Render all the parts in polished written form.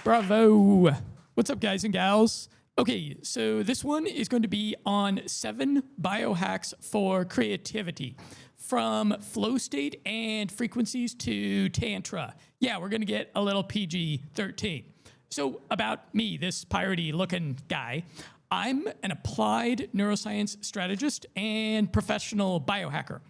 Bravo. What's up, guys and gals? Okay, so this one is going to be on 7 biohacks for creativity, from flow state and frequencies to tantra. Yeah, we're going to get a little PG-13. So about me, this piratey looking guy, I'm an applied neuroscience strategist and professional biohacker.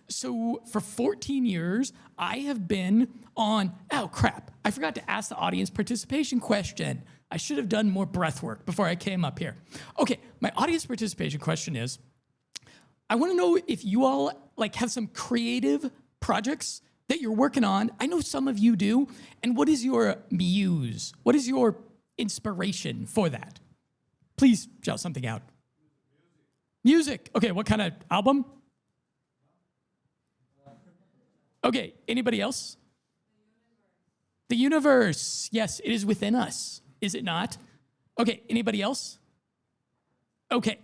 So for 14 years, I have been on, oh crap, I forgot to ask the audience participation question. I should have done more breath work before I came up here. Okay, my audience participation question is, I wanna know if you all have some creative projects that you're working on. I know some of you do. And what is your muse? What is your inspiration for that? Please shout something out. Music. Okay, what kind of album? Okay, anybody else? The universe. Yes, it is within us. Is it not? Okay, anybody else? Okay.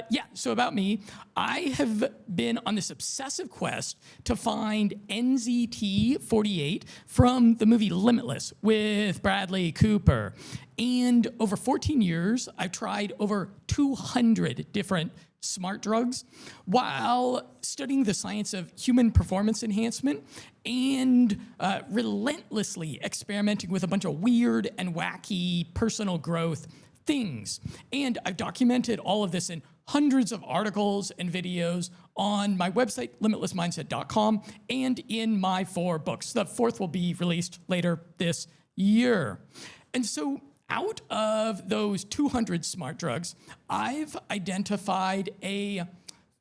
Yeah, so about me, I have been on this obsessive quest to find NZT48 from the movie Limitless with Bradley Cooper. And over 14 years, I've tried over 200 different smart drugs while studying the science of human performance enhancement and relentlessly experimenting with a bunch of weird and wacky personal growth things. And I've documented all of this in hundreds of articles and videos on my website, limitlessmindset.com, and in my 4 books. The 4th will be released later this year. And so out of those 200 smart drugs, I've identified a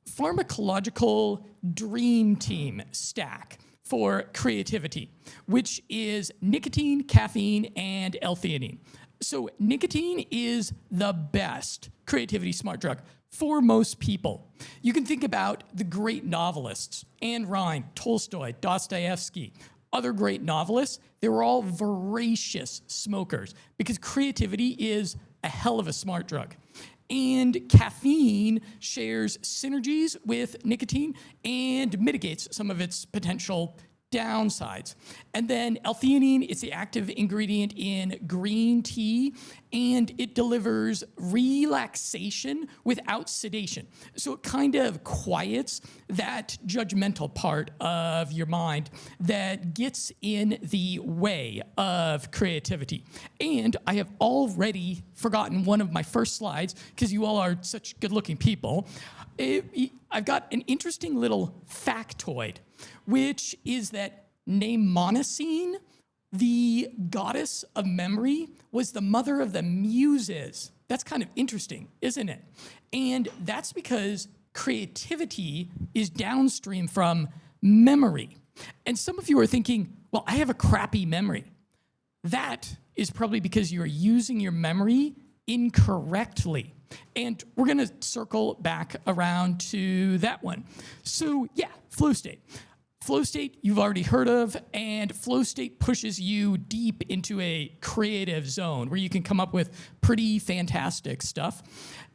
pharmacological dream team stack for creativity, which is nicotine, caffeine, and L-theanine. So nicotine is the best creativity smart drug for most people. You can think about the great novelists, Ayn Rand, Tolstoy, Dostoevsky, other great novelists. They were all voracious smokers because creativity is a hell of a smart drug. And caffeine shares synergies with nicotine and mitigates some of its potential downsides. And then L-theanine is the active ingredient in green tea, and it delivers relaxation without sedation. So it kind of quiets that judgmental part of your mind that gets in the way of creativity. And I have already forgotten one of my first slides because you all are such good-looking people. I've got an interesting little factoid, which is that Mnemosyne, the goddess of memory, was the mother of the muses. That's kind of interesting, isn't it? And that's because creativity is downstream from memory. And some of you are thinking, well, I have a crappy memory. That is probably because you're using your memory incorrectly. And we're gonna circle back around to that one. So yeah, flow state. Flow state you've already heard of, and flow state pushes you deep into a creative zone where you can come up with pretty fantastic stuff.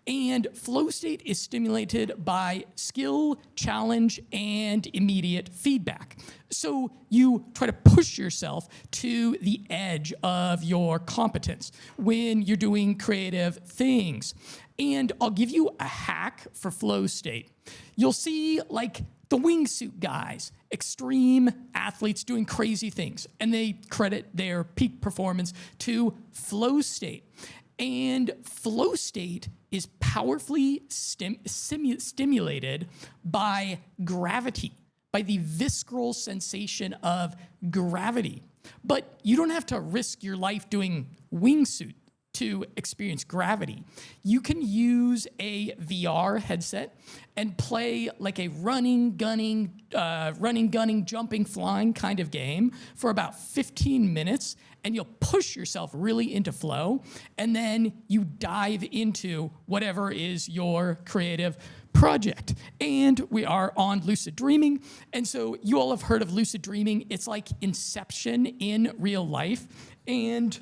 And flow state is stimulated by skill, challenge, and immediate feedback. So you try to push yourself to the edge of your competence when you're doing creative things. And I'll give you a hack for flow state. You'll see the wingsuit guys, extreme athletes doing crazy things, and they credit their peak performance to flow state. And flow state is powerfully stimulated by gravity, by the visceral sensation of gravity. But you don't have to risk your life doing wingsuit to experience gravity. You can use a VR headset and play like a running, gunning, jumping, flying kind of game for about 15 minutes, and you'll push yourself really into flow, and then you dive into whatever is your creative project. And we are on lucid dreaming, and so you all have heard of lucid dreaming. It's like Inception in real life, and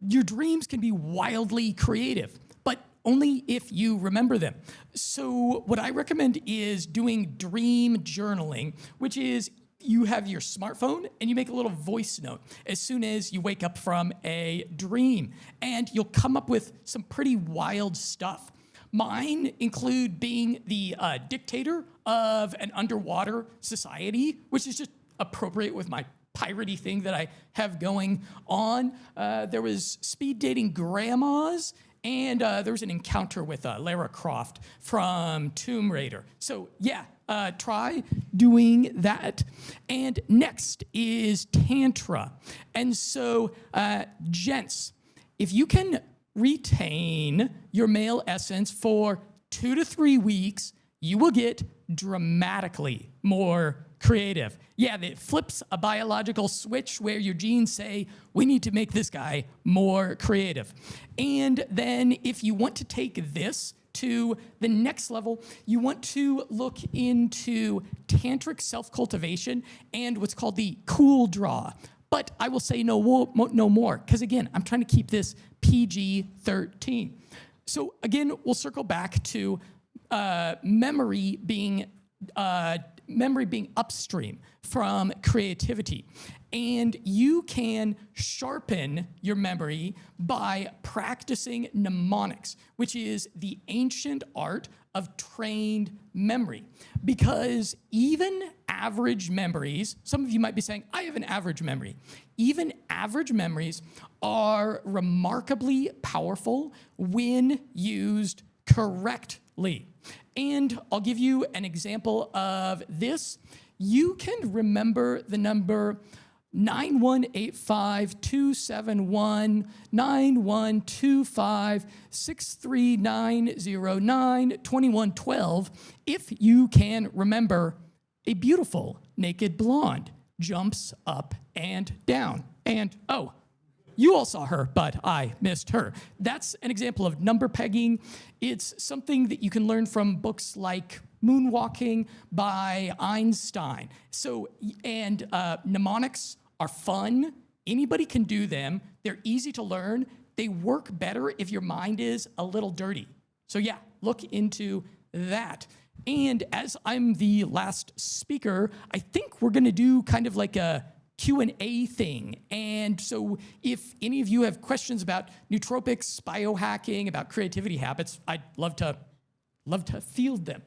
your dreams can be wildly creative, but only if you remember them. So what I recommend is doing dream journaling, which is you have your smartphone and you make a little voice note as soon as you wake up from a dream, and you'll come up with some pretty wild stuff. Mine include being the dictator of an underwater society, which is just appropriate with my piratey thing that I have going on. There was speed dating grandmas, and there was an encounter with Lara Croft from Tomb Raider. So yeah, try doing that. And next is Tantra. And so, gents, if you can retain your male essence for 2 to 3 weeks, you will get dramatically more creative. Yeah, it flips a biological switch where your genes say, we need to make this guy more creative. And then if you want to take this to the next level, you want to look into tantric self-cultivation and what's called the cool draw. But I will say no more, because again, I'm trying to keep this PG-13. So again, we'll circle back to memory being upstream from creativity. And you can sharpen your memory by practicing mnemonics, which is the ancient art of trained memory. Because even average memories, some of you might be saying, I have an average memory. Even average memories are remarkably powerful when used correctly. And I'll give you an example of this. You can remember the number 9185-271-9125-63909-2112 if you can remember a beautiful naked blonde jumps up and down. And oh, you all saw her, but I missed her. That's an example of number pegging. It's something that you can learn from books like Moonwalking by Einstein. So, and mnemonics are fun. Anybody can do them. They're easy to learn. They work better if your mind is a little dirty. So yeah, look into that. And as I'm the last speaker, I think we're gonna do kind of like a Q&A thing. And so if any of you have questions about nootropics, biohacking, about creativity habits, I'd love to field them.